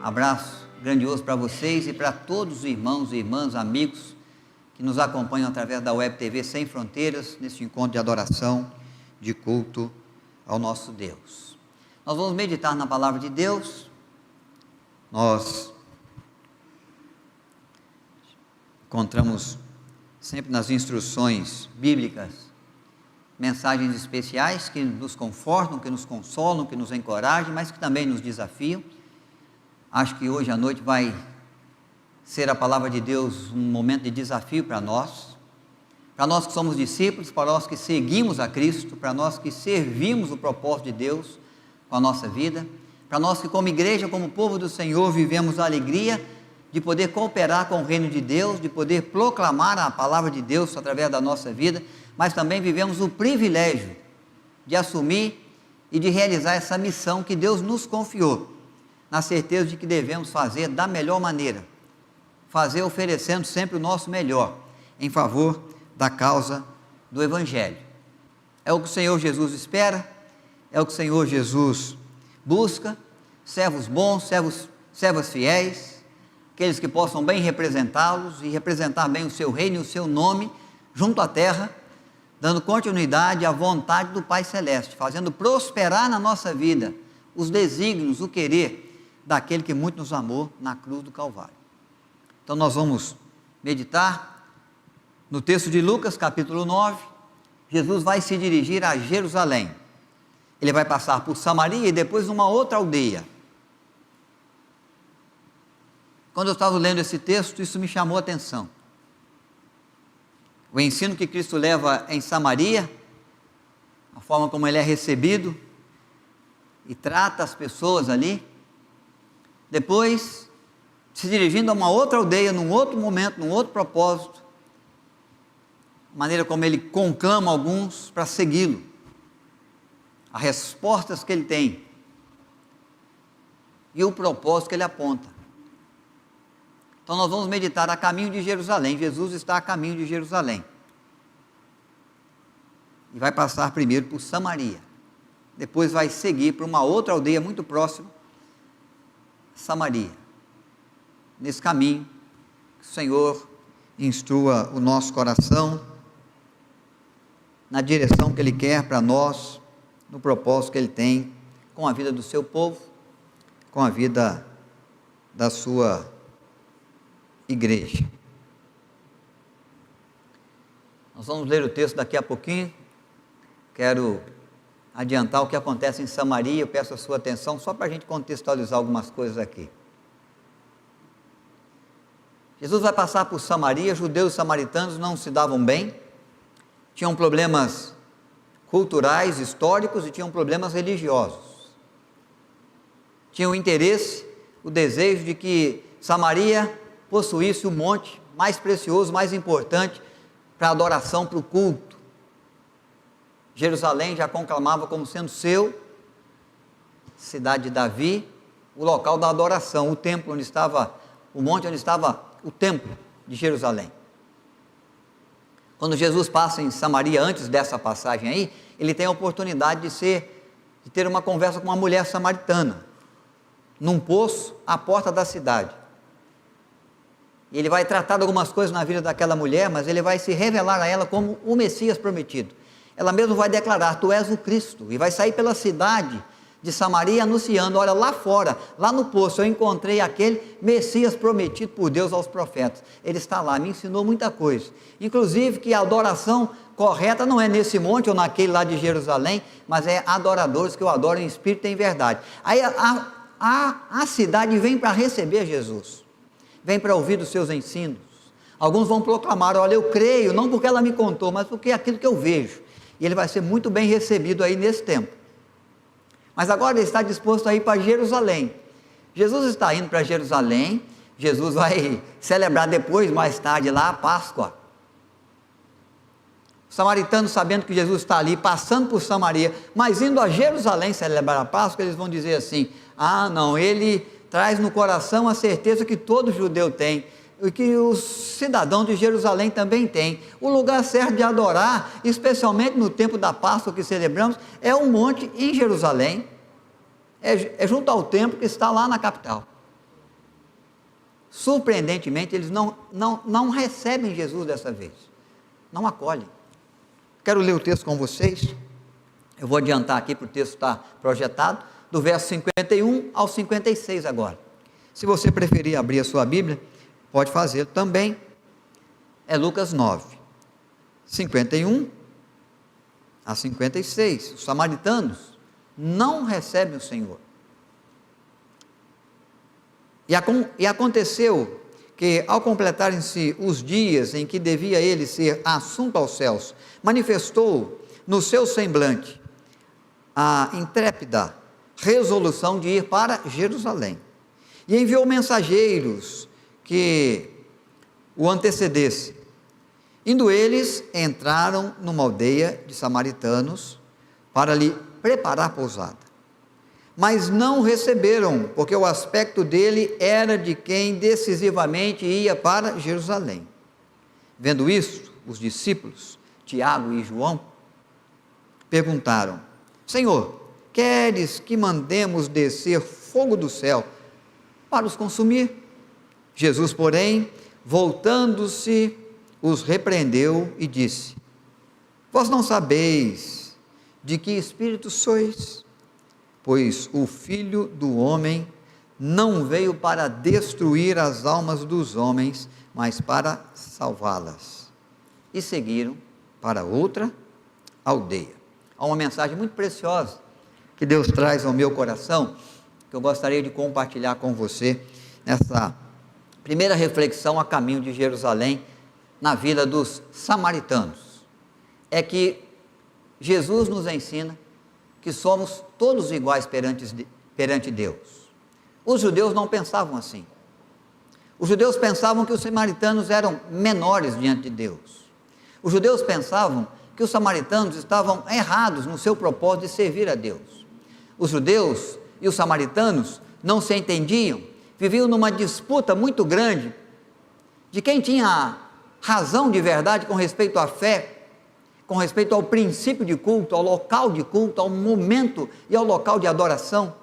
Abraço grandioso para vocês e para todos os irmãos e irmãs, amigos que nos acompanham através da Web TV Sem Fronteiras, neste encontro de adoração, de culto ao nosso Deus. Nós vamos meditar na palavra de Deus. Nós encontramos sempre nas instruções bíblicas mensagens especiais que nos confortam, que nos consolam, que nos encorajam, mas que também nos desafiam. Acho que hoje à noite vai ser a palavra de Deus um momento de desafio para nós que somos discípulos, para nós que seguimos a Cristo, para nós que servimos o propósito de Deus com a nossa vida, para nós que como igreja, como povo do Senhor, vivemos a alegria de poder cooperar com o reino de Deus, de poder proclamar a palavra de Deus através da nossa vida, mas também vivemos o privilégio de assumir e de realizar essa missão que Deus nos confiou, na certeza de que devemos fazer da melhor maneira, fazer oferecendo sempre o nosso melhor, em favor da causa do Evangelho. É o que o Senhor Jesus espera, é o que o Senhor Jesus busca, servos bons, servas fiéis, aqueles que possam bem representá-los e representar bem o seu reino e o seu nome junto à terra, dando continuidade à vontade do Pai Celeste, fazendo prosperar na nossa vida os desígnios, o querer daquele que muito nos amou na cruz do Calvário. Então nós vamos meditar no texto de Lucas, capítulo 9. Jesus vai se dirigir a Jerusalém. Ele vai passar por Samaria e depois numa outra aldeia. Quando eu estava lendo esse texto, isso me chamou a atenção. O ensino que Cristo leva em Samaria, a forma como ele é recebido e trata as pessoas ali, depois se dirigindo a uma outra aldeia, num outro momento, num outro propósito, a maneira como ele conclama alguns para segui-lo, as respostas que ele tem e o propósito que ele aponta. Então nós vamos meditar a caminho de Jerusalém. Jesus está a caminho de Jerusalém e vai passar primeiro por Samaria, depois vai seguir para uma outra aldeia muito próxima, Samaria. Nesse caminho, que o Senhor instrua o nosso coração na direção que Ele quer para nós, no propósito que Ele tem com a vida do seu povo, com a vida da sua igreja. Nós vamos ler o texto daqui a pouquinho. Quero adiantar o que acontece em Samaria. Eu peço a sua atenção só para a gente contextualizar algumas coisas aqui. Jesus vai passar por Samaria. Judeus e samaritanos não se davam bem, tinham problemas culturais, históricos e tinham problemas religiosos. Tinham o interesse, o desejo de que Samaria possuísse o monte mais precioso, mais importante para a adoração, para o culto. Jerusalém já conclamava como sendo seu, cidade de Davi, o local da adoração, o templo onde estava, o monte onde estava o templo de Jerusalém. Quando Jesus passa em Samaria, antes dessa passagem aí, ele tem a oportunidade de ter uma conversa com uma mulher samaritana, num poço à porta da cidade. E ele vai tratar de algumas coisas na vida daquela mulher, mas ele vai se revelar a ela como o Messias prometido. Ela mesmo vai declarar: tu és o Cristo, e vai sair pela cidade de Samaria anunciando: olha, lá fora, lá no poço, eu encontrei aquele Messias prometido por Deus aos profetas. Ele está lá, me ensinou muita coisa, inclusive que a adoração correta não é nesse monte ou naquele lá de Jerusalém, mas é adoradores que o adoram em espírito e em verdade. Aí a cidade vem para receber Jesus, vem para ouvir os seus ensinos. Alguns vão proclamar: olha, eu creio, não porque ela me contou, mas porque é aquilo que eu vejo. E ele vai ser muito bem recebido aí nesse tempo. Mas agora ele está disposto a ir para Jerusalém. Jesus está indo para Jerusalém. Jesus vai celebrar depois, mais tarde, lá a Páscoa. Os samaritanos, sabendo que Jesus está ali, passando por Samaria, mas indo a Jerusalém celebrar a Páscoa, eles vão dizer assim: ah não, ele traz no coração a certeza que todo judeu tem, e que os cidadãos de Jerusalém também têm. O lugar certo de adorar, especialmente no tempo da Páscoa que celebramos, é um monte em Jerusalém, é junto ao templo que está lá na capital. surpreendentemente, eles não recebem Jesus dessa vez, não acolhem. Quero ler o texto com vocês, eu vou adiantar aqui para o texto estar projetado, do verso 51 ao 56 agora. Se você preferir abrir a sua Bíblia, pode fazer também, é Lucas 9, 51 a 56, os samaritanos não recebem o Senhor. E aconteceu que, ao completarem-se os dias em que devia ele ser assunto aos céus, manifestou no seu semblante a intrépida resolução de ir para Jerusalém. E enviou mensageiros que o antecedessem. Indo eles, entraram numa aldeia de samaritanos para lhe preparar pousada. Mas não o receberam, porque o aspecto dele era de quem decisivamente ia para Jerusalém. Vendo isso, os discípulos, Tiago e João, perguntaram: Senhor, queres que mandemos descer fogo do céu para os consumir? Jesus, porém, voltando-se, os repreendeu e disse: Vós não sabeis de que espírito sois? Pois o Filho do Homem não veio para destruir as almas dos homens, mas para salvá-las. E seguiram para outra aldeia. Há uma mensagem muito preciosa que Deus traz ao meu coração, que eu gostaria de compartilhar com você, nessa primeira reflexão a caminho de Jerusalém, na vida dos samaritanos. É que Jesus nos ensina que somos todos iguais perante Deus. Os judeus não pensavam assim. Os judeus pensavam que os samaritanos eram menores diante de Deus. Os judeus pensavam que os samaritanos estavam errados no seu propósito de servir a Deus. Os judeus e os samaritanos não se entendiam, viviam numa disputa muito grande de quem tinha razão de verdade com respeito à fé, com respeito ao princípio de culto, ao local de culto, ao momento e ao local de adoração.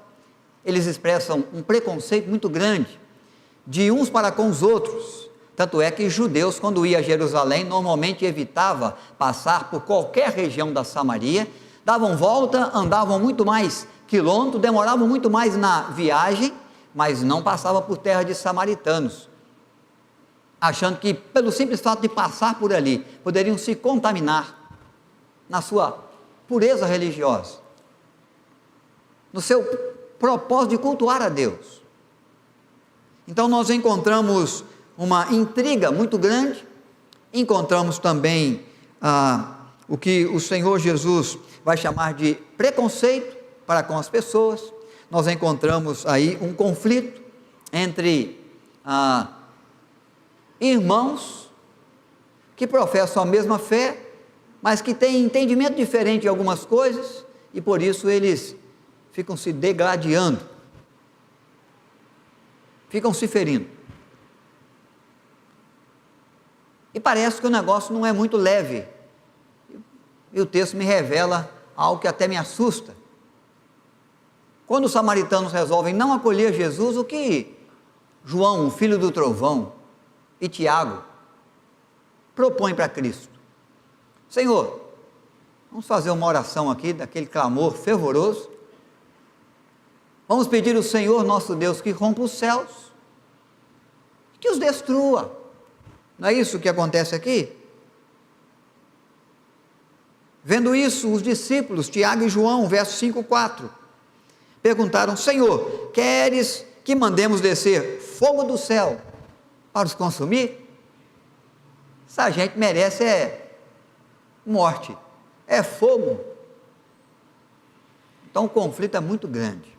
Eles expressam um preconceito muito grande de uns para com os outros. Tanto é que judeus, quando ia a Jerusalém, normalmente evitava passar por qualquer região da Samaria, davam volta, andavam muito mais quilômetros, demoravam muito mais na viagem, mas não passavam por terra de samaritanos, achando que pelo simples fato de passar por ali, poderiam se contaminar na sua pureza religiosa, no seu propósito de cultuar a Deus. Então nós encontramos uma intriga muito grande, encontramos também o que o Senhor Jesus vai chamar de preconceito para com as pessoas. Nós encontramos aí um conflito entre irmãos que professam a mesma fé, mas que têm entendimento diferente de algumas coisas, e por isso eles ficam se degladiando, ficam se ferindo. E parece que o negócio não é muito leve, e o texto me revela algo que até me assusta. Quando os samaritanos resolvem não acolher Jesus, o que João, o filho do trovão, e Tiago propõem para Cristo? Senhor, vamos fazer uma oração aqui, daquele clamor fervoroso, vamos pedir ao Senhor nosso Deus que rompa os céus, que os destrua. Não é isso que acontece aqui? Vendo isso, os discípulos, Tiago e João, verso 5:4, perguntaram: Senhor, queres que mandemos descer fogo do céu para os consumir? Essa gente merece morte, fogo. Então o conflito é muito grande,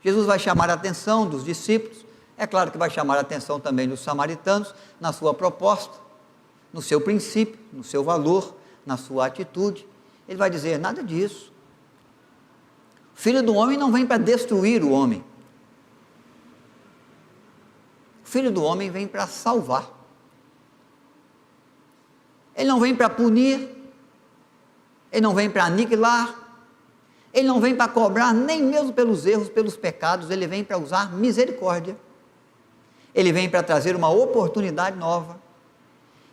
Jesus vai chamar a atenção dos discípulos, é claro que vai chamar a atenção também dos samaritanos, na sua proposta, no seu princípio, no seu valor, na sua atitude. Ele vai dizer: nada disso, o Filho do Homem não vem para destruir o homem, o Filho do Homem vem para salvar. Ele não vem para punir, ele não vem para aniquilar, ele não vem para cobrar nem mesmo pelos erros, pelos pecados, ele vem para usar misericórdia. Ele vem para trazer uma oportunidade nova,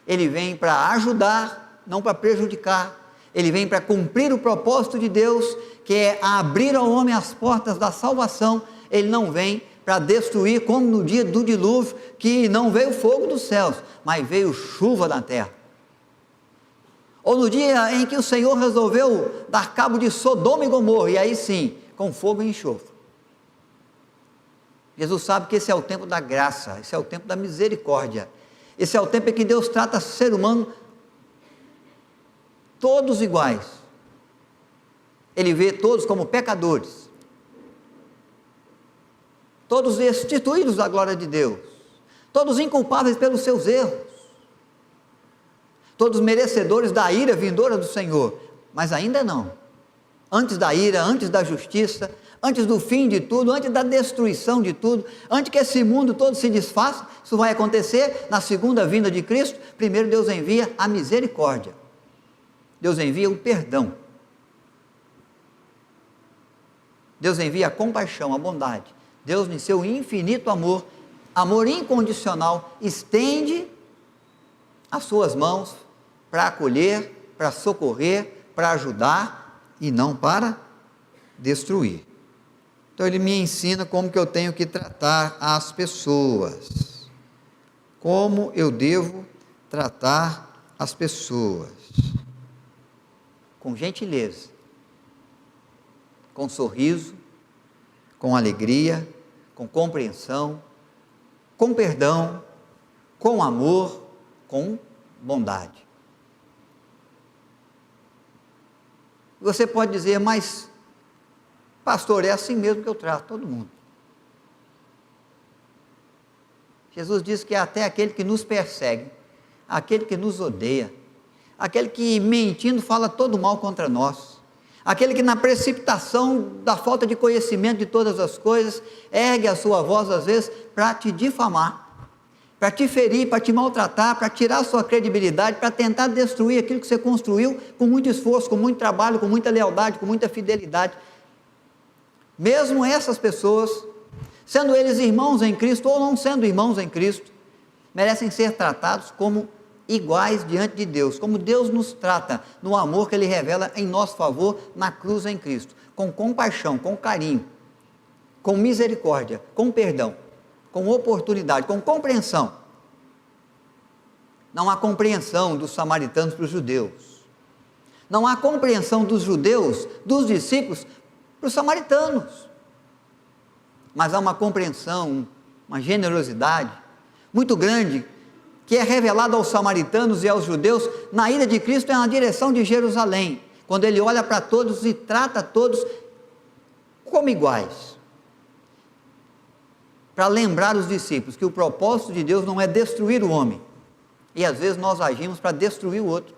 ele vem para ajudar, não para prejudicar, ele vem para cumprir o propósito de Deus, que é abrir ao homem as portas da salvação. Ele não vem para destruir, como no dia do dilúvio, que não veio fogo dos céus, mas veio chuva na terra. Ou no dia em que o Senhor resolveu dar cabo de Sodoma e Gomorra, e aí sim, com fogo e enxofre. Jesus sabe que esse é o tempo da graça, esse é o tempo da misericórdia, esse é o tempo em que Deus trata o ser humano todos iguais. Ele vê todos como pecadores, todos destituídos da glória de Deus, todos inculpáveis pelos seus erros, todos merecedores da ira vindoura do Senhor, mas ainda não. Antes da ira, antes da justiça, antes do fim de tudo, antes da destruição de tudo, antes que esse mundo todo se desfaça, isso vai acontecer na segunda vinda de Cristo. Primeiro Deus envia a misericórdia, Deus envia o perdão, Deus envia a compaixão, a bondade. Deus, em seu infinito amor, amor incondicional, estende as suas mãos para acolher, para socorrer, para ajudar e não para destruir. Então ele me ensina como que eu tenho que tratar as pessoas, como eu devo tratar as pessoas, com gentileza, com sorriso, com alegria, com compreensão, com perdão, com amor, com bondade. Você pode dizer, mas pastor, é assim mesmo que eu trato todo mundo. Jesus diz que até aquele que nos persegue, aquele que nos odeia, aquele que mentindo fala todo mal contra nós, aquele que na precipitação da falta de conhecimento de todas as coisas, ergue a sua voz às vezes para te difamar, para te ferir, para te maltratar, para tirar a sua credibilidade, para tentar destruir aquilo que você construiu com muito esforço, com muito trabalho, com muita lealdade, com muita fidelidade. Mesmo essas pessoas, sendo eles irmãos em Cristo ou não sendo irmãos em Cristo, merecem ser tratados como iguais diante de Deus, como Deus nos trata no amor que Ele revela em nosso favor na cruz em Cristo, com compaixão, com carinho, com misericórdia, com perdão, com oportunidade, com compreensão. Não há compreensão dos samaritanos para os judeus, não há compreensão dos judeus, dos discípulos, para os samaritanos, mas há uma compreensão, uma generosidade muito grande, que é revelada aos samaritanos e aos judeus na ida de Cristo na direção de Jerusalém, quando Ele olha para todos e trata todos como iguais, para lembrar os discípulos que o propósito de Deus não é destruir o homem, e às vezes nós agimos para destruir o outro,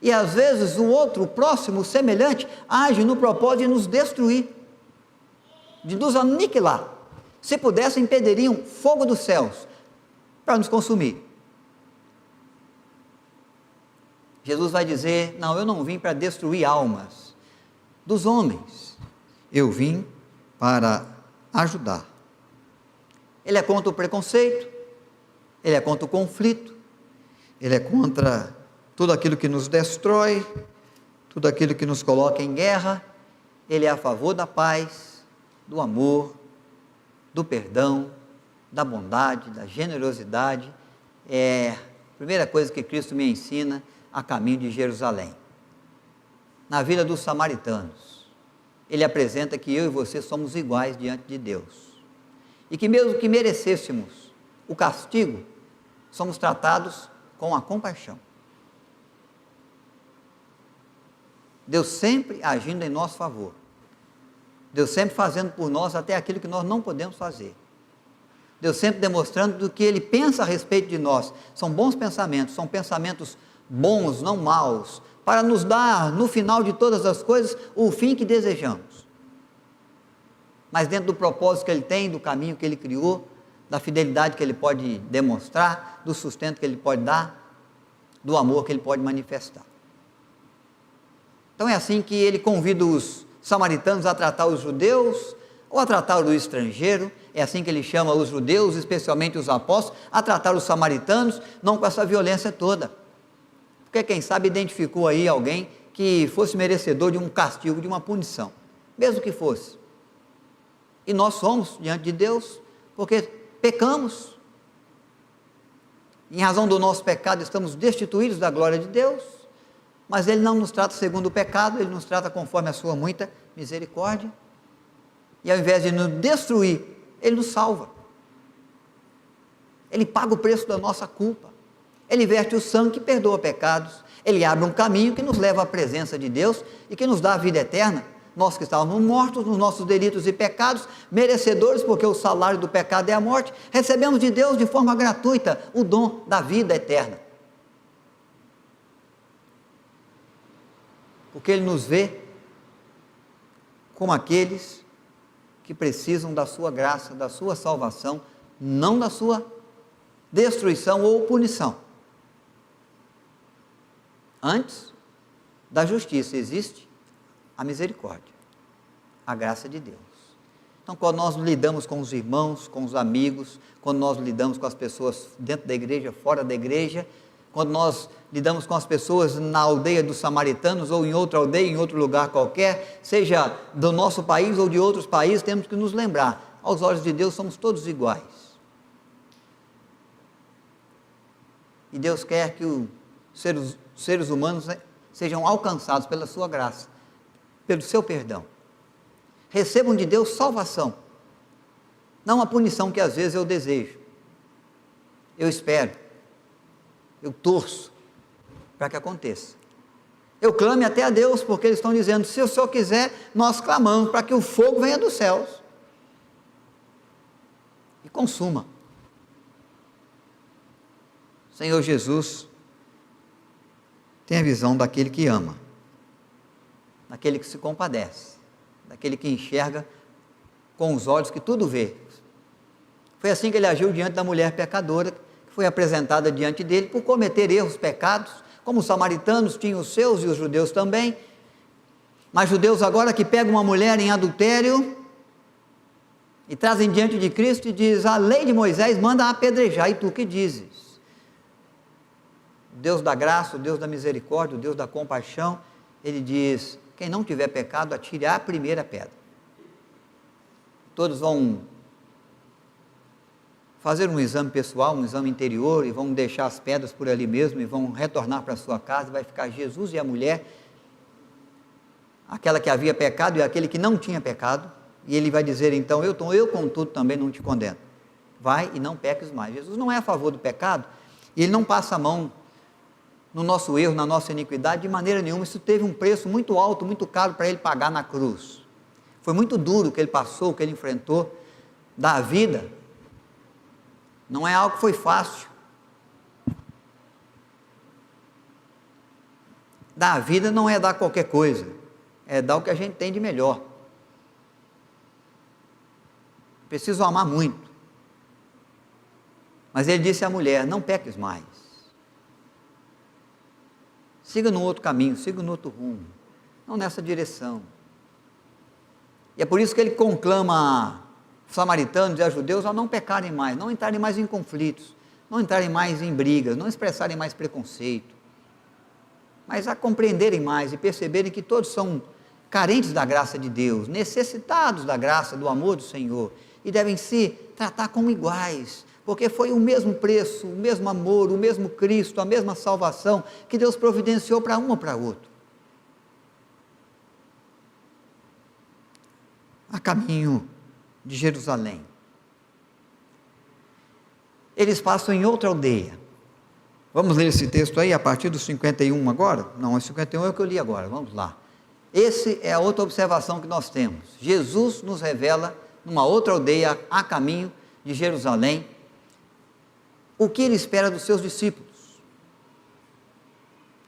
e às vezes o outro, o próximo, o semelhante, age no propósito de nos destruir, de nos aniquilar. Se pudessem, impediriam fogo dos céus para nos consumir. Jesus vai dizer, não, eu não vim para destruir almas dos homens, eu vim para ajudar. Ele é contra o preconceito, Ele é contra o conflito, Ele é contra tudo aquilo que nos destrói, tudo aquilo que nos coloca em guerra. Ele é a favor da paz, do amor, do perdão, da bondade, da generosidade. É a primeira coisa que Cristo me ensina a caminho de Jerusalém. Na vila dos samaritanos, Ele apresenta que eu e você somos iguais diante de Deus, e que mesmo que merecêssemos o castigo, somos tratados com a compaixão. Deus sempre agindo em nosso favor, Deus sempre fazendo por nós até aquilo que nós não podemos fazer, Deus sempre demonstrando do que Ele pensa a respeito de nós. São bons pensamentos, são pensamentos bons, não maus, para nos dar no final de todas as coisas o fim que desejamos, mas dentro do propósito que Ele tem, do caminho que Ele criou, da fidelidade que Ele pode demonstrar, do sustento que Ele pode dar, do amor que Ele pode manifestar. Então é assim que Ele convida os samaritanos a tratar os judeus, ou a tratar o estrangeiro. É assim que ele chama os judeus, especialmente os apóstolos, a tratar os samaritanos, não com essa violência toda. Porque quem sabe identificou aí alguém que fosse merecedor de um castigo, de uma punição, mesmo que fosse. E nós somos diante de Deus, porque pecamos. Em razão do nosso pecado, estamos destituídos da glória de Deus, mas Ele não nos trata segundo o pecado, Ele nos trata conforme a sua muita misericórdia, e ao invés de nos destruir, Ele nos salva. Ele paga o preço da nossa culpa, Ele verte o sangue que perdoa pecados, Ele abre um caminho que nos leva à presença de Deus e que nos dá a vida eterna. Nós que estávamos mortos nos nossos delitos e pecados, merecedores, porque o salário do pecado é a morte, recebemos de Deus de forma gratuita o dom da vida eterna. Porque Ele nos vê como aqueles que precisam da sua graça, da sua salvação, não da sua destruição ou punição. Antes da justiça existe a misericórdia, a graça de Deus. Então, quando nós lidamos com os irmãos, com os amigos, quando nós lidamos com as pessoas dentro da igreja, fora da igreja, quando nós lidamos com as pessoas na aldeia dos samaritanos ou em outra aldeia, em outro lugar qualquer, seja do nosso país ou de outros países, temos que nos lembrar, aos olhos de Deus somos todos iguais. E Deus quer que os seres humanos sejam alcançados pela sua graça, pelo seu perdão. Recebam de Deus salvação, não a punição que às vezes eu desejo, eu espero, eu torço para que aconteça. Eu clame até a Deus, porque eles estão dizendo, se o Senhor quiser, nós clamamos para que o fogo venha dos céus e consuma. Senhor Jesus tem a visão daquele que ama, daquele que se compadece, daquele que enxerga com os olhos que tudo vê. Foi assim que ele agiu diante da mulher pecadora, que foi apresentada diante dele por cometer erros, pecados, como os samaritanos tinham os seus e os judeus também, mas judeus agora que pegam uma mulher em adultério e trazem diante de Cristo e diz, a lei de Moisés manda apedrejar, e tu que dizes? O Deus da graça, o Deus da misericórdia, o Deus da compaixão, Ele diz, quem não tiver pecado, atire a primeira pedra. Todos vão fazer um exame pessoal, um exame interior, e vão deixar as pedras por ali mesmo, e vão retornar para a sua casa, e vai ficar Jesus e a mulher, aquela que havia pecado e aquele que não tinha pecado, e ele vai dizer então, eu contudo também não te condeno, vai e não peques mais. Jesus não é a favor do pecado, e Ele não passa a mão no nosso erro, na nossa iniquidade, de maneira nenhuma. Isso teve um preço muito alto, muito caro para Ele pagar na cruz. Foi muito duro o que Ele passou, o que Ele enfrentou. Dar a vida não é algo que foi fácil. Dar a vida não é dar qualquer coisa, é dar o que a gente tem de melhor. Preciso amar muito. Mas Ele disse à mulher, não peques mais. Siga no outro caminho, siga no outro rumo, não nessa direção. E é por isso que Ele conclama os samaritanos e a judeus a não pecarem mais, não entrarem mais em conflitos, não entrarem mais em brigas, não expressarem mais preconceito, mas a compreenderem mais e perceberem que todos são carentes da graça de Deus, necessitados da graça, do amor do Senhor, e devem se tratar como iguais, porque foi o mesmo preço, o mesmo amor, o mesmo Cristo, a mesma salvação que Deus providenciou para um ou para outro. A caminho de Jerusalém, eles passam em outra aldeia. Vamos ler esse texto aí, a partir do 51 agora? Não, o 51 é o que eu li agora, vamos lá. Essa é a outra observação que nós temos. Jesus nos revela, numa outra aldeia, a caminho de Jerusalém, o que Ele espera dos seus discípulos.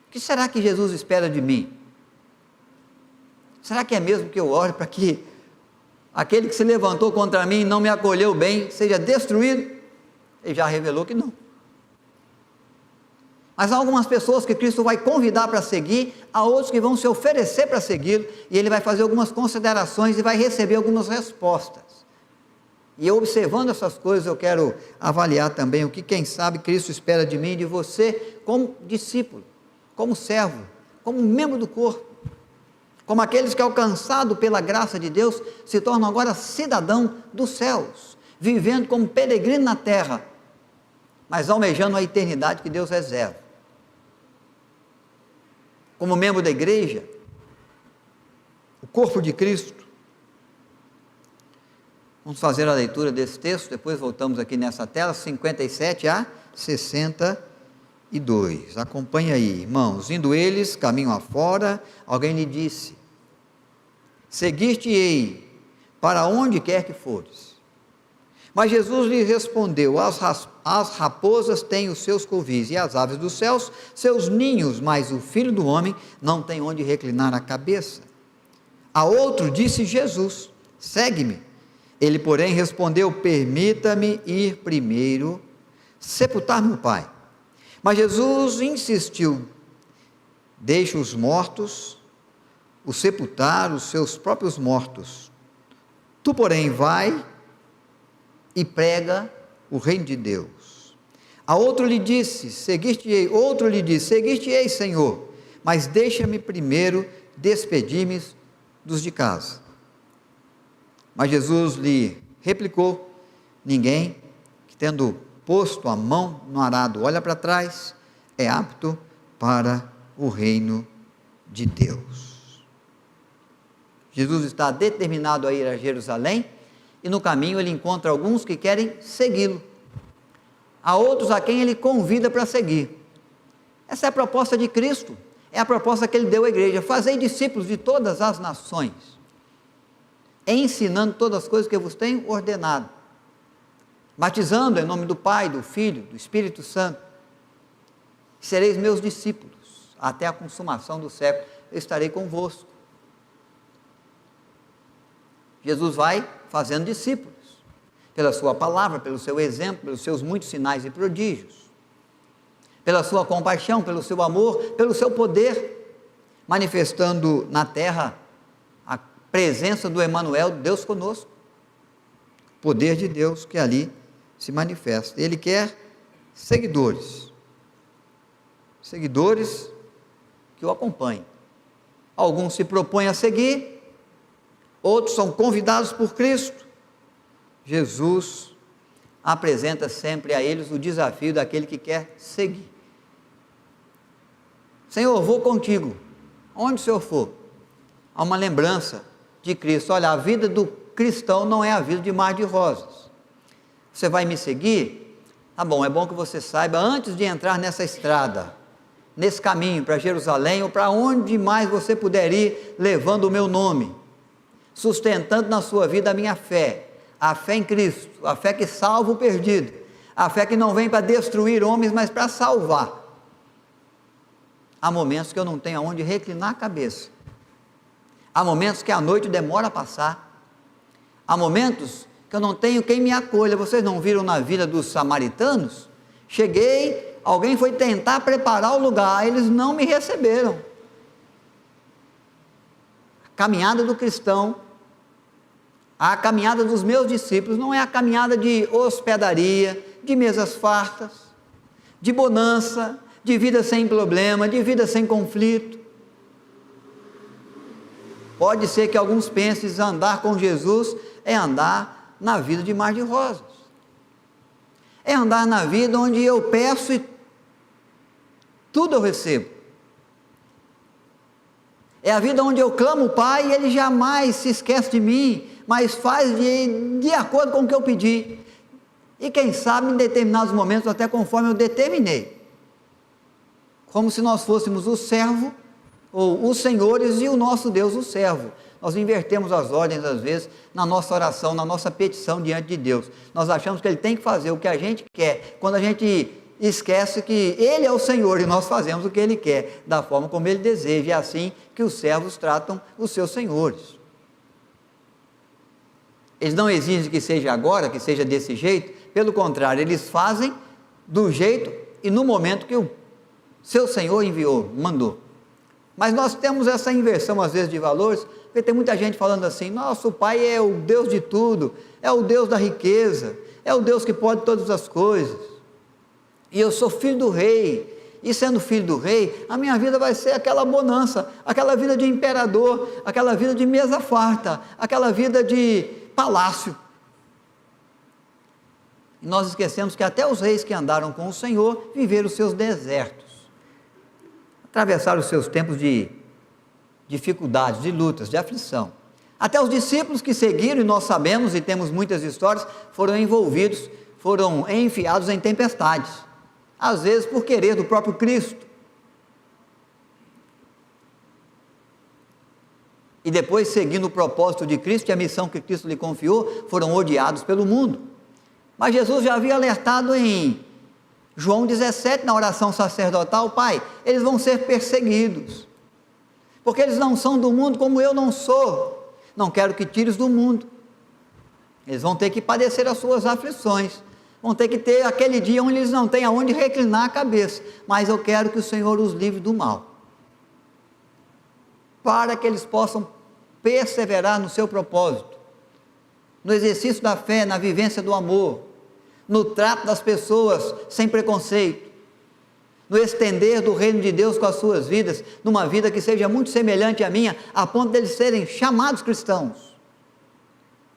O que será que Jesus espera de mim? Será que é mesmo que eu ore para que aquele que se levantou contra mim e não me acolheu bem, seja destruído? Ele já revelou que não. Mas há algumas pessoas que Cristo vai convidar para seguir, há outros que vão se oferecer para segui-lo, e Ele vai fazer algumas considerações e vai receber algumas respostas. E observando essas coisas, eu quero avaliar também o que, quem sabe, Cristo espera de mim e de você, como discípulo, como servo, como membro do corpo, como aqueles que, alcançados pela graça de Deus, se tornam agora cidadão dos céus, vivendo como peregrino na terra, mas almejando a eternidade que Deus reserva. Como membro da igreja, o corpo de Cristo. Vamos fazer a leitura desse texto, depois voltamos aqui nessa tela, 57 a 62. Acompanhe aí, irmãos. Indo eles, caminho afora, alguém lhe disse: seguir-te-ei para onde quer que fores. Mas Jesus lhe respondeu: as raposas têm os seus covis, e as aves dos céus seus ninhos, mas o Filho do Homem não tem onde reclinar a cabeça. A outro disse Jesus: segue-me. Ele, porém, respondeu: permita-me ir primeiro sepultar meu Pai. Mas Jesus insistiu: deixe os mortos o sepultar os seus próprios mortos. Tu, porém, vai e prega o reino de Deus. A outro lhe disse: seguir-te-ei. Outro lhe disse: seguir-te-ei, Senhor, mas deixa-me primeiro despedir-me dos de casa. Mas Jesus lhe replicou: ninguém que, tendo posto a mão no arado, olha para trás, é apto para o reino de Deus. Jesus está determinado a ir a Jerusalém, e no caminho ele encontra alguns que querem segui-lo. Há outros a quem ele convida para seguir. Essa é a proposta de Cristo, é a proposta que ele deu à igreja: fazei discípulos de todas as nações, ensinando todas as coisas que eu vos tenho ordenado, batizando em nome do Pai, do Filho, do Espírito Santo. Sereis meus discípulos, até a consumação do século eu estarei convosco. Jesus vai fazendo discípulos, pela sua palavra, pelo seu exemplo, pelos seus muitos sinais e prodígios, pela sua compaixão, pelo seu amor, pelo seu poder, manifestando na terra a presença do Emanuel, Deus conosco, poder de Deus que ali se manifesta. Ele quer seguidores que o acompanhem. Alguns se propõem a seguir, outros são convidados por Cristo. Jesus apresenta sempre a eles o desafio daquele que quer seguir. Senhor, vou contigo, onde o Senhor for. Há uma lembrança de Cristo. Olha, a vida do cristão não é a vida de mar de rosas. Você vai me seguir? Tá bom, é bom que você saiba, antes de entrar nessa estrada, nesse caminho para Jerusalém, ou para onde mais você puder ir, levando o meu nome, sustentando na sua vida a minha fé, a fé em Cristo, a fé que salva o perdido, a fé que não vem para destruir homens, mas para salvar. Há momentos que eu não tenho aonde reclinar a cabeça, há momentos que a noite demora a passar, há momentos que eu não tenho quem me acolha. Vocês não viram na vida dos samaritanos? Cheguei, alguém foi tentar preparar o lugar, eles não me receberam. A caminhada do cristão, a caminhada dos meus discípulos, não é a caminhada de hospedaria, de mesas fartas, de bonança, de vida sem problema, de vida sem conflito. Pode ser que alguns pensem que andar com Jesus é andar na vida de mar de rosas, é andar na vida onde eu peço e tudo eu recebo, é a vida onde eu clamo o Pai e Ele jamais se esquece de mim, mas faz de acordo com o que eu pedi, e quem sabe em determinados momentos até conforme eu determinei, como se nós fôssemos o servo, ou os senhores, e o nosso Deus o servo. Nós invertemos as ordens às vezes na nossa oração, na nossa petição diante de Deus. Nós achamos que Ele tem que fazer o que a gente quer, quando a gente esquece que Ele é o Senhor e nós fazemos o que Ele quer, da forma como Ele deseja. É assim que os servos tratam os seus senhores. Eles não exigem que seja agora, que seja desse jeito, pelo contrário, eles fazem do jeito e no momento que o seu Senhor enviou, mandou. Mas nós temos essa inversão às vezes de valores, Porque tem muita gente falando assim: nosso Pai é o Deus de tudo, é o Deus da riqueza, é o Deus que pode todas as coisas, e eu sou filho do rei, e sendo filho do rei, a minha vida vai ser aquela bonança, aquela vida de imperador, aquela vida de mesa farta, aquela vida de palácio. E nós esquecemos que até os reis que andaram com o Senhor viveram os seus desertos, atravessaram os seus tempos de dificuldades, de lutas, de aflição. Até os discípulos que seguiram, e nós sabemos e temos muitas histórias, foram envolvidos, foram enfiados em tempestades, às vezes por querer do próprio Cristo. E depois, seguindo o propósito de Cristo e a missão que Cristo lhe confiou, foram odiados pelo mundo. Mas Jesus já havia alertado em João 17, na oração sacerdotal: Pai, eles vão ser perseguidos, porque eles não são do mundo como eu não sou, não quero que tires do mundo. Eles vão ter que padecer as suas aflições, vão ter que ter aquele dia onde eles não têm aonde reclinar a cabeça, mas eu quero que o Senhor os livre do mal, para que eles possam perseverar no seu propósito, no exercício da fé, na vivência do amor, no trato das pessoas sem preconceito, no estender do reino de Deus com as suas vidas, numa vida que seja muito semelhante à minha, a ponto de eles serem chamados cristãos,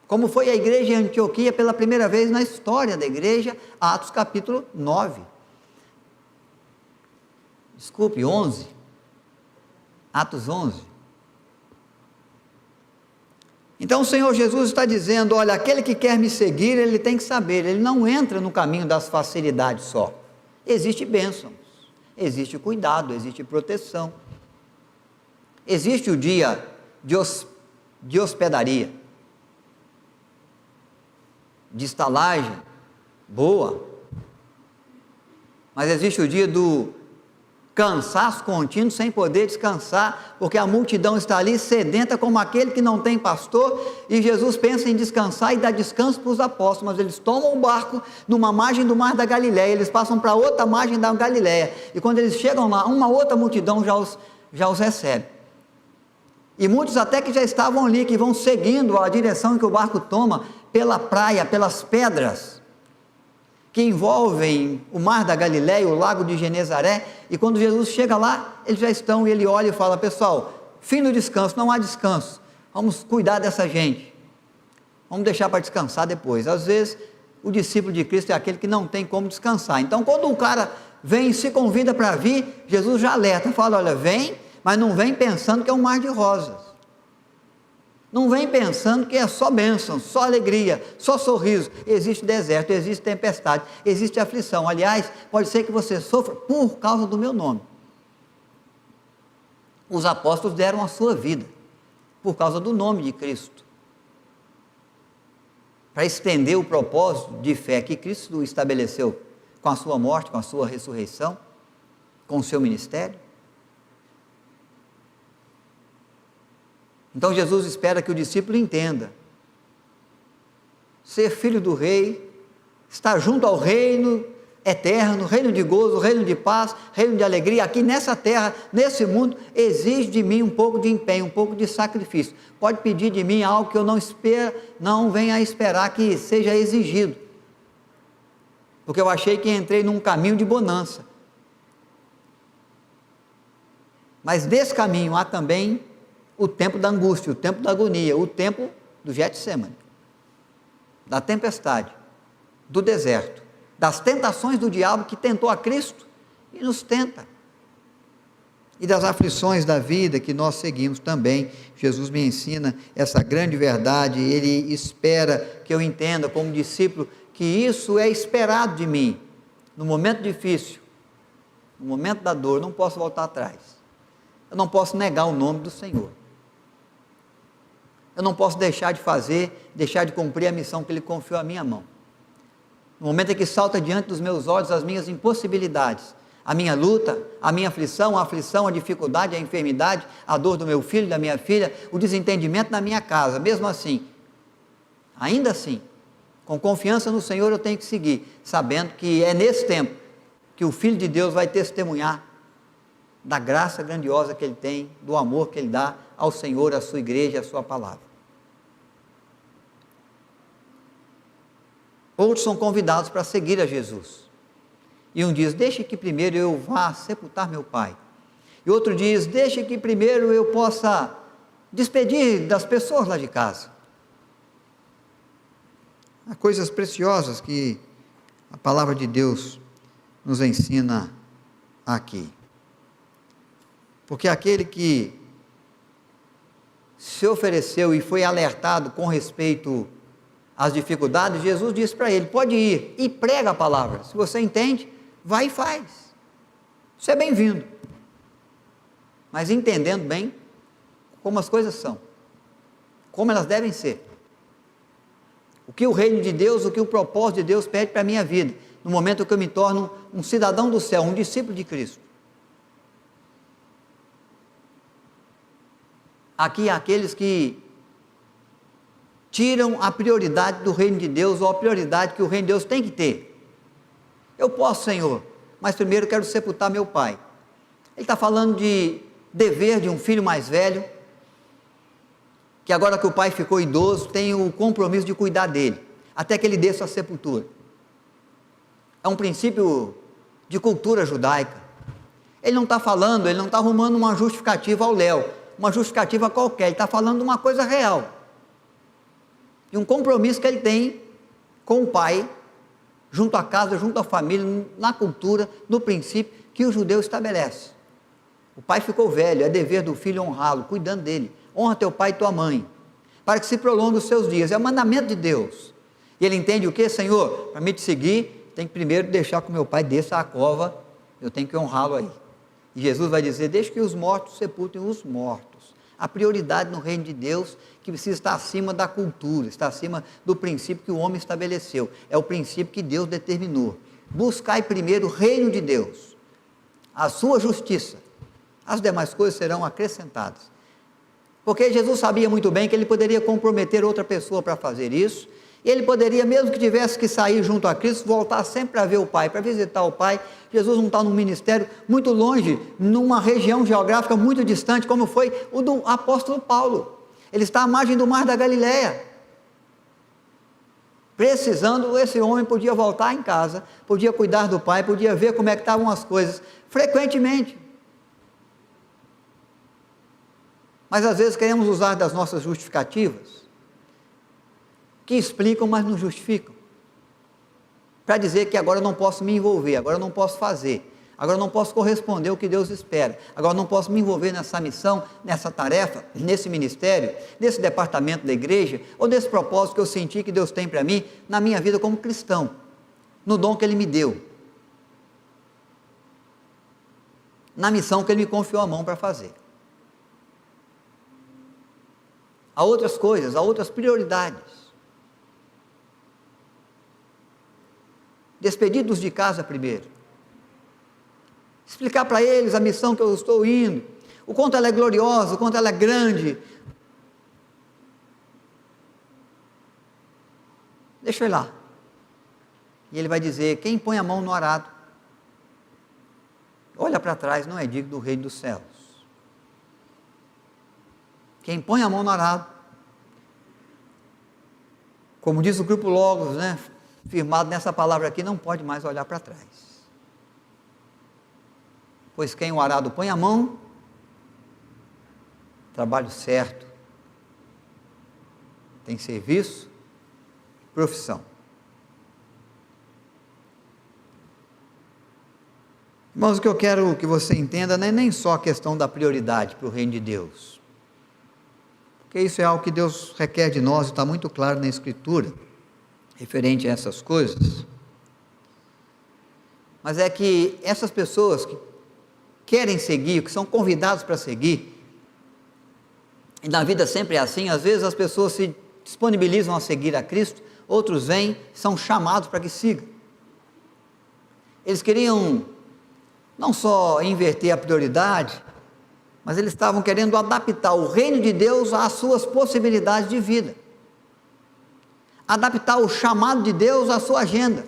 como foi a igreja em Antioquia pela primeira vez na história da igreja, Atos capítulo 11, Atos 11. Então o Senhor Jesus está dizendo: olha, aquele que quer me seguir, ele tem que saber, ele não entra no caminho das facilidades só, existe bênçãos, existe cuidado, existe proteção, existe o dia de hospedaria, de estalagem boa, mas existe o dia do cansaço contínuo sem poder descansar, porque a multidão está ali sedenta como aquele que não tem pastor, e Jesus pensa em descansar e dá descanso para os apóstolos, mas eles tomam o barco numa margem do mar da Galileia, eles passam para outra margem da Galileia, e quando eles chegam lá, uma outra multidão já os recebe, e muitos até que já estavam ali, que vão seguindo a direção que o barco toma, pela praia, pelas pedras que envolvem o mar da Galileia, o lago de Genezaré, e quando Jesus chega lá, eles já estão, e ele olha e fala: pessoal, fim do descanso, não há descanso, vamos cuidar dessa gente, vamos deixar para descansar depois. Às vezes, o discípulo de Cristo é aquele que não tem como descansar, então quando um cara vem e se convida para vir, Jesus já alerta, fala: olha, vem, mas não vem pensando que é um mar de rosas, não vem pensando que é só bênção, só alegria, só sorriso. Existe deserto, existe tempestade, existe aflição. Aliás, pode ser que você sofra por causa do meu nome. Os apóstolos deram a sua vida por causa do nome de Cristo, para estender o propósito de fé que Cristo estabeleceu com a sua morte, com a sua ressurreição, com o seu ministério. Então Jesus espera que o discípulo entenda: ser filho do rei, estar junto ao reino eterno, reino de gozo, reino de paz, reino de alegria, aqui nessa terra, nesse mundo, exige de mim um pouco de empenho, um pouco de sacrifício. Pode pedir de mim algo que eu não venha a esperar que seja exigido, porque eu achei que entrei num caminho de bonança, mas nesse caminho há também o tempo da angústia, o tempo da agonia, o tempo do Getsemane, da tempestade, do deserto, das tentações do diabo que tentou a Cristo e nos tenta, e das aflições da vida que nós seguimos também. Jesus me ensina essa grande verdade, ele espera que eu entenda como discípulo que isso é esperado de mim. No momento difícil, no momento da dor, não posso voltar atrás, eu não posso negar o nome do Senhor, eu não posso deixar de fazer, deixar de cumprir a missão que Ele confiou à minha mão. No momento em que salta diante dos meus olhos as minhas impossibilidades, a minha luta, a minha aflição, a dificuldade, a enfermidade, a dor do meu filho, da minha filha, o desentendimento na minha casa, mesmo assim, ainda assim, com confiança no Senhor eu tenho que seguir, sabendo que é nesse tempo que o Filho de Deus vai testemunhar da graça grandiosa que Ele tem, do amor que Ele dá ao Senhor, à sua igreja, à sua palavra. Outros são convidados para seguir a Jesus. E um diz, deixe que primeiro eu vá sepultar meu pai. E outro diz, deixe que primeiro eu possa despedir das pessoas lá de casa. Há coisas preciosas que a palavra de Deus nos ensina aqui. Porque aquele que se ofereceu e foi alertado com respeito às dificuldades, Jesus disse para ele, pode ir e prega a palavra. Se você entende, vai e faz. Você é bem-vindo. Mas entendendo bem como as coisas são, como elas devem ser. O que o reino de Deus, o que o propósito de Deus pede para a minha vida, no momento que eu me torno um cidadão do céu, um discípulo de Cristo. Aqui há aqueles que tiram a prioridade do reino de Deus, ou a prioridade que o reino de Deus tem que ter. Eu posso, Senhor, mas primeiro quero sepultar meu pai. Ele está falando de dever de um filho mais velho, que agora que o pai ficou idoso, tem o compromisso de cuidar dele, até que ele desça à sepultura. É um princípio de cultura judaica. Ele não está falando, ele não está arrumando uma justificativa ao léu, uma justificativa qualquer, ele está falando de uma coisa real, de um compromisso que ele tem com o pai, junto à casa, junto à família, na cultura, no princípio que o judeu estabelece. O pai ficou velho, é dever do filho honrá-lo, cuidando dele. Honra teu pai e tua mãe, para que se prolongue os seus dias. É o mandamento de Deus. E ele entende o que, Senhor? Para me te seguir, tem que primeiro deixar que o meu pai desça à cova, eu tenho que honrá-lo aí. E Jesus vai dizer, deixe que os mortos sepultem os mortos. A prioridade no reino de Deus, que precisa estar acima da cultura, está acima do princípio que o homem estabeleceu. É o princípio que Deus determinou. Buscai primeiro o reino de Deus, a sua justiça. As demais coisas serão acrescentadas. Porque Jesus sabia muito bem que ele poderia comprometer outra pessoa para fazer isso, e ele poderia, mesmo que tivesse que sair junto a Cristo, voltar sempre para ver o Pai, para visitar o Pai. Jesus não está num ministério muito longe, numa região geográfica muito distante, como foi o do apóstolo Paulo. Ele está à margem do mar da Galileia. Precisando, esse homem podia voltar em casa, podia cuidar do Pai, podia ver como é que estavam as coisas, frequentemente. Mas às vezes queremos usar das nossas justificativas, que explicam, mas não justificam, para dizer que agora eu não posso me envolver, agora eu não posso fazer, agora eu não posso corresponder ao que Deus espera, agora eu não posso me envolver nessa missão, nessa tarefa, nesse ministério, nesse departamento da igreja, ou nesse propósito que eu senti que Deus tem para mim, na minha vida como cristão, no dom que Ele me deu, na missão que Ele me confiou a mão para fazer. Há outras coisas, há outras prioridades. Despedidos de casa primeiro. Explicar para eles a missão que eu estou indo, o quanto ela é gloriosa, o quanto ela é grande. Deixa eu ir lá. E ele vai dizer, quem põe a mão no arado, olha para trás, não é digno do reino dos céus. Quem põe a mão no arado, como diz o grupo Logos, né, firmado nessa palavra aqui, não pode mais olhar para trás. Pois quem o arado põe a mão, trabalho certo, tem serviço, profissão. Irmãos, o que eu quero que você entenda não é nem só a questão da prioridade para o reino de Deus, porque isso é algo que Deus requer de nós, e está muito claro na Escritura, referente a essas coisas, mas é que essas pessoas que querem seguir, que são convidados para seguir, e na vida sempre é assim, às vezes as pessoas se disponibilizam a seguir a Cristo, outros vêm, são chamados para que sigam. Eles queriam não só inverter a prioridade, mas eles estavam querendo adaptar o reino de Deus às suas possibilidades de vida, adaptar o chamado de Deus à sua agenda,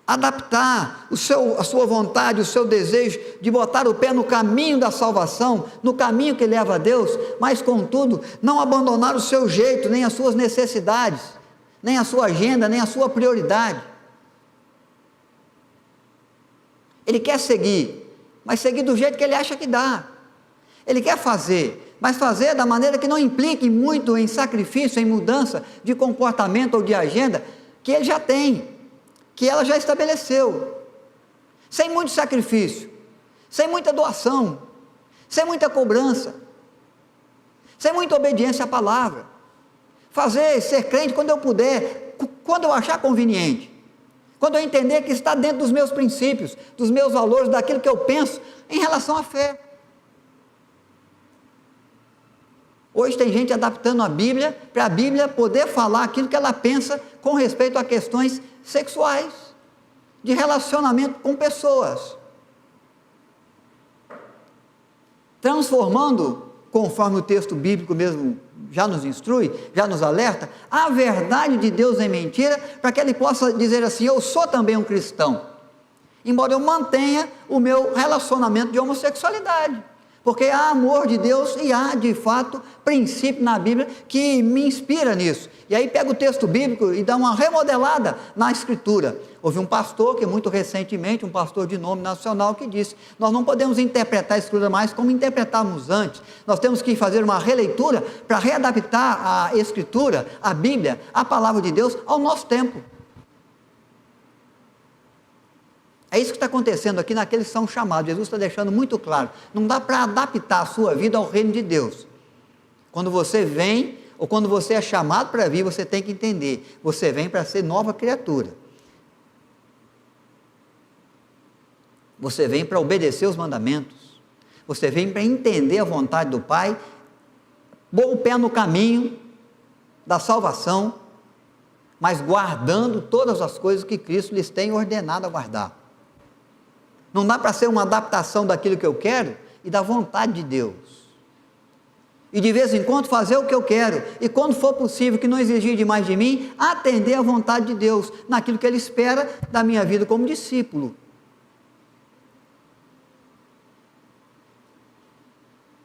adaptar a sua vontade, o seu desejo de botar o pé no caminho da salvação, no caminho que leva a Deus, mas contudo, não abandonar o seu jeito, nem as suas necessidades, nem a sua agenda, nem a sua prioridade. Ele quer seguir, mas seguir do jeito que ele acha que dá. Ele quer fazer, mas fazer da maneira que não implique muito em sacrifício, em mudança de comportamento ou de agenda que ele já tem, que ela já estabeleceu, sem muito sacrifício, sem muita doação, sem muita cobrança, sem muita obediência à palavra. Fazer, ser crente quando eu puder, quando eu achar conveniente, quando eu entender que está dentro dos meus princípios, dos meus valores, daquilo que eu penso em relação à fé. Hoje tem gente adaptando a Bíblia, para a Bíblia poder falar aquilo que ela pensa com respeito a questões sexuais, de relacionamento com pessoas, transformando, conforme o texto bíblico mesmo já nos instrui, já nos alerta, a verdade de Deus em mentira, para que ele possa dizer assim: eu sou também um cristão, embora eu mantenha o meu relacionamento de homossexualidade, porque há amor de Deus e há de fato princípio na Bíblia que me inspira nisso. E aí pega o texto bíblico e dá uma remodelada na escritura. Houve um pastor que muito recentemente, um pastor de nome nacional, que disse: nós não podemos interpretar a escritura mais como interpretávamos antes, nós temos que fazer uma releitura para readaptar a escritura, a Bíblia, a palavra de Deus ao nosso tempo. É isso que está acontecendo aqui naqueles que são chamados. Jesus está deixando muito claro, não dá para adaptar a sua vida ao reino de Deus. Quando você vem, ou quando você é chamado para vir, você tem que entender, você vem para ser nova criatura, você vem para obedecer os mandamentos, você vem para entender a vontade do Pai, pôr o pé no caminho da salvação, mas guardando todas as coisas que Cristo lhes tem ordenado a guardar. Não dá para ser uma adaptação daquilo que eu quero e da vontade de Deus. E de vez em quando fazer o que eu quero, e quando for possível, que não exigir demais de mim, atender à vontade de Deus, naquilo que Ele espera da minha vida como discípulo.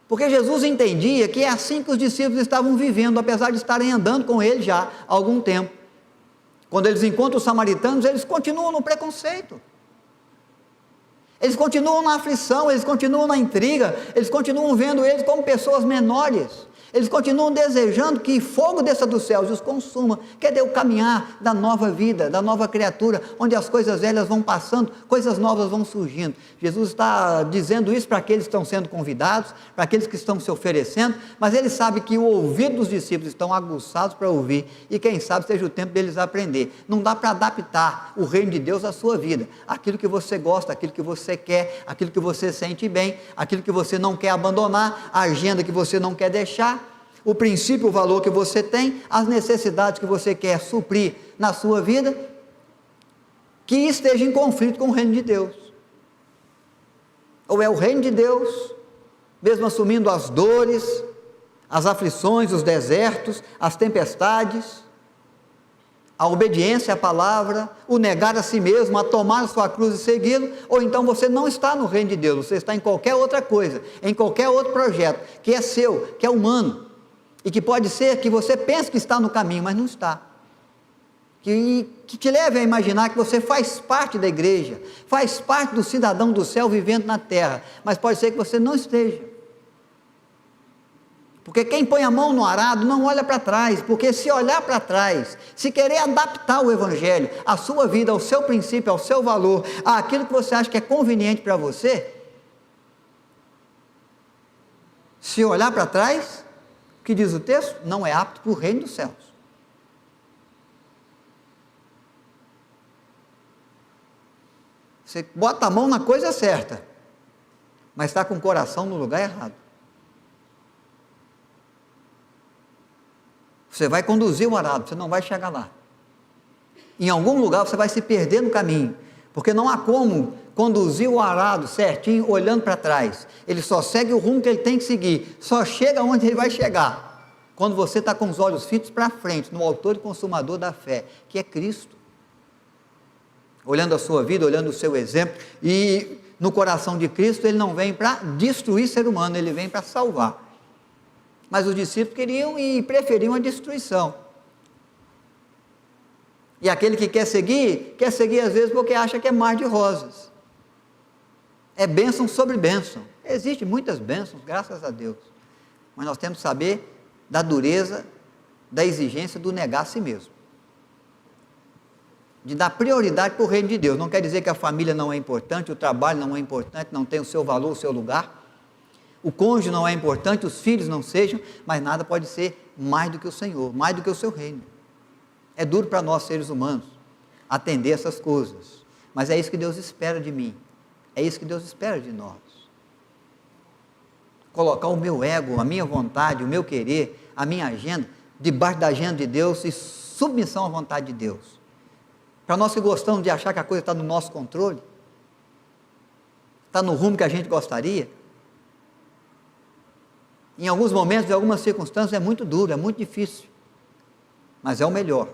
Porque Jesus entendia que é assim que os discípulos estavam vivendo, apesar de estarem andando com Ele já há algum tempo. Quando eles encontram os samaritanos, eles continuam no preconceito. Eles continuam na aflição, eles continuam na intriga, eles continuam vendo eles como pessoas menores, eles continuam desejando que fogo desça dos céus e os consuma. Cadê o caminhar da nova vida, da nova criatura, onde as coisas velhas vão passando, coisas novas vão surgindo? Jesus está dizendo isso para aqueles que estão sendo convidados, para aqueles que estão se oferecendo, mas ele sabe que o ouvido dos discípulos estão aguçados para ouvir, e quem sabe seja o tempo deles aprender. Não dá para adaptar o reino de Deus à sua vida, aquilo que você gosta, aquilo que você quer, aquilo que você sente bem, aquilo que você não quer abandonar, a agenda que você não quer deixar, o princípio, o valor que você tem, as necessidades que você quer suprir na sua vida, que esteja em conflito com o reino de Deus. Ou é o reino de Deus, mesmo assumindo as dores, as aflições, os desertos, as tempestades, a obediência à palavra, o negar a si mesmo, a tomar a sua cruz e segui-lo, ou então você não está no reino de Deus, você está em qualquer outra coisa, em qualquer outro projeto, que é seu, que é humano, e que pode ser que você pense que está no caminho, mas não está, que te leve a imaginar que você faz parte da igreja, faz parte do cidadão do céu vivendo na terra, mas pode ser que você não esteja, porque quem põe a mão no arado não olha para trás, porque se olhar para trás, se querer adaptar o evangelho, à sua vida, ao seu princípio, ao seu valor, àquilo que você acha que é conveniente para você, se olhar para trás, o que diz o texto? Não é apto para o reino dos céus. Você bota a mão na coisa certa, mas está com o coração no lugar errado. Você vai conduzir o arado, você não vai chegar lá. Em algum lugar você vai se perder no caminho, porque não há como conduzir o arado certinho olhando para trás. Ele só segue o rumo que ele tem que seguir, só chega onde ele vai chegar quando você está com os olhos fitos para frente, no autor e consumador da fé, que é Cristo. olhando a sua vida, olhando o seu exemplo, e no coração de Cristo ele não vem para destruir ser humano, ele vem para salvar. Mas os discípulos queriam e preferiam a destruição. E aquele que quer seguir às vezes porque acha que é mar de rosas. É bênção sobre bênção. Existem muitas bênçãos, graças a Deus. Mas nós temos que saber da dureza, da exigência do negar a si mesmo. De dar prioridade para o reino de Deus. Não quer dizer que a família não é importante, o trabalho não é importante, não tem o seu valor, o seu lugar. O cônjuge não é importante, os filhos não sejam, mas nada pode ser mais do que o Senhor, mais do que o seu reino. É duro para nós, seres humanos, atender essas coisas. Mas é isso que Deus espera de mim. É isso que Deus espera de nós. Colocar o meu ego, a minha vontade, o meu querer, a minha agenda, debaixo da agenda de Deus e submissão à vontade de Deus. Para nós que gostamos de achar que a coisa está no nosso controle, está no rumo que a gente gostaria, em alguns momentos, em algumas circunstâncias, é muito duro, é muito difícil, mas é o melhor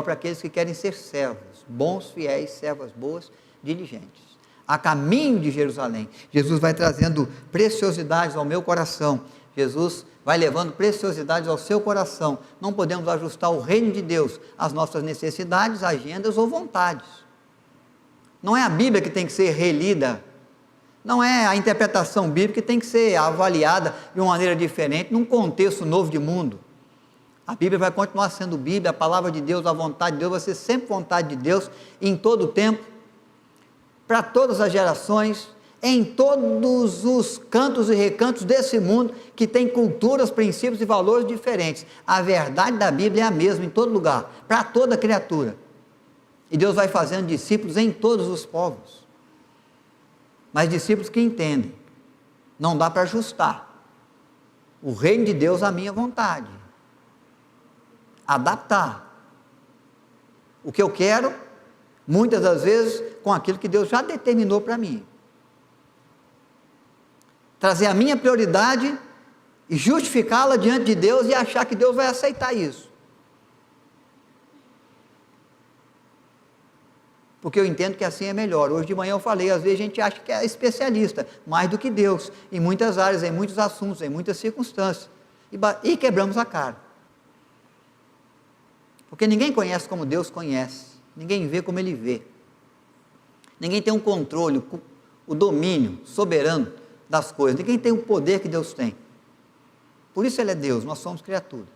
para aqueles que querem ser servos, bons, fiéis, servas boas, diligentes. A caminho de Jerusalém, Jesus vai trazendo preciosidades ao meu coração, Jesus vai levando preciosidades ao seu coração. Não podemos ajustar o reino de Deus às nossas necessidades, agendas ou vontades. Não é a Bíblia que tem que ser relida, não é a interpretação bíblica que tem que ser avaliada de uma maneira diferente, num contexto novo de mundo. A Bíblia vai continuar sendo Bíblia, a palavra de Deus, a vontade de Deus vai ser sempre vontade de Deus, em todo o tempo, para todas as gerações, em todos os cantos e recantos desse mundo, que tem culturas, princípios e valores diferentes. A verdade da Bíblia é a mesma em todo lugar, para toda criatura. E Deus vai fazendo discípulos em todos os povos. Mas discípulos que entendem. Não dá para ajustar o reino de Deus à minha vontade. Adaptar o que eu quero, muitas das vezes, com aquilo que Deus já determinou para mim. Trazer a minha prioridade e justificá-la diante de Deus e achar que Deus vai aceitar isso. Porque eu entendo que assim é melhor. Hoje de manhã eu falei, às vezes a gente acha que é especialista, mais do que Deus, em muitas áreas, em muitos assuntos, em muitas circunstâncias. E quebramos a cara. Porque ninguém conhece como Deus conhece, ninguém vê como Ele vê. Ninguém tem um controle, o domínio soberano das coisas, ninguém tem o poder que Deus tem. Por isso Ele é Deus, nós somos criaturas.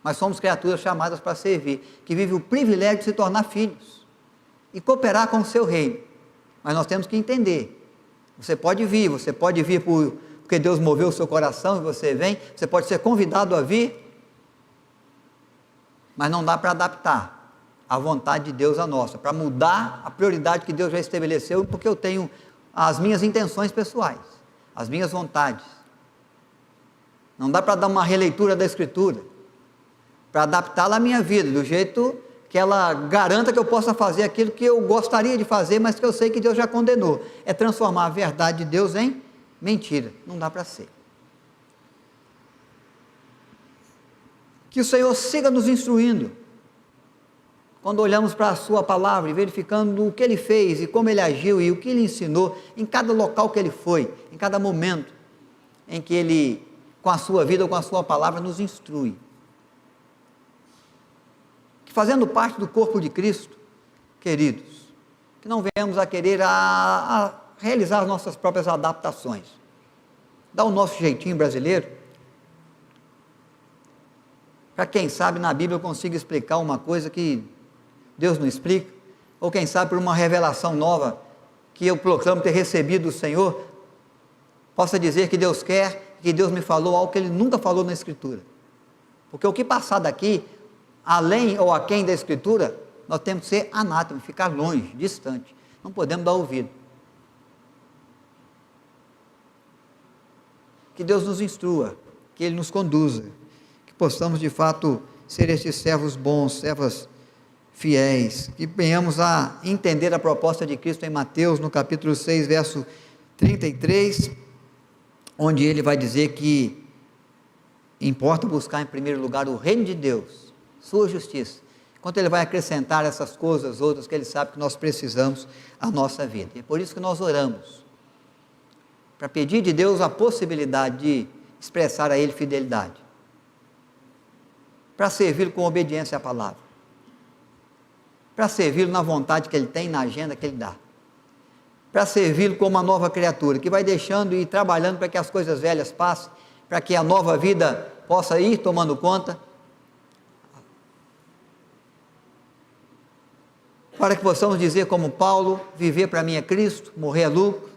Mas somos criaturas chamadas para servir, que vivem o privilégio de se tornar filhos e cooperar com o seu reino. Mas nós temos que entender, você pode vir porque Deus moveu o seu coração e você vem, você pode ser convidado a vir, mas não dá para adaptar a vontade de Deus à nossa, para mudar a prioridade que Deus já estabeleceu, porque eu tenho as minhas intenções pessoais, as minhas vontades. Não dá para dar uma releitura da Escritura, para adaptá-la à minha vida, do jeito que ela garanta que eu possa fazer aquilo que eu gostaria de fazer, mas que eu sei que Deus já condenou. É transformar a verdade de Deus em mentira. Não dá para ser. Que o Senhor siga nos instruindo, quando olhamos para a sua palavra e verificando o que Ele fez e como Ele agiu e o que Ele ensinou, em cada local que Ele foi, em cada momento em que Ele, com a sua vida ou com a sua palavra, nos instrui. Que fazendo parte do corpo de Cristo, queridos, que não venhamos a querer a realizar as nossas próprias adaptações, dar o nosso jeitinho brasileiro, para quem sabe na Bíblia eu consigo explicar uma coisa que Deus não explica, ou quem sabe por uma revelação nova que eu proclamo ter recebido do Senhor, possa dizer que Deus quer, que Deus me falou algo que Ele nunca falou na Escritura. Porque o que passar daqui, além ou aquém da Escritura, nós temos que ser anátema, ficar longe, distante, não podemos dar ouvido. Que Deus nos instrua, que Ele nos conduza, que possamos de fato ser estes servos bons, servas fiéis, que venhamos a entender a proposta de Cristo em Mateus, no capítulo 6, verso 33, onde Ele vai dizer que importa buscar em primeiro lugar o reino de Deus, sua justiça. quanto Ele vai acrescentar essas coisas outras que Ele sabe que nós precisamos à nossa vida. E é por isso que nós oramos, para pedir de Deus a possibilidade de expressar a Ele fidelidade, para servi-lo com obediência à palavra, para servi-lo na vontade que Ele tem, na agenda que Ele dá, para servi-lo como uma nova criatura, que vai deixando e trabalhando para que as coisas velhas passem, para que a nova vida possa ir tomando conta, para que possamos dizer como Paulo, viver para mim é Cristo, morrer é lucro,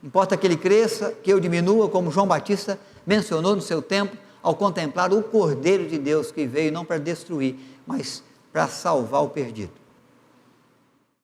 importa que Ele cresça, que eu diminua, como João Batista mencionou no seu tempo, ao contemplar o Cordeiro de Deus que veio não para destruir, mas para salvar o perdido.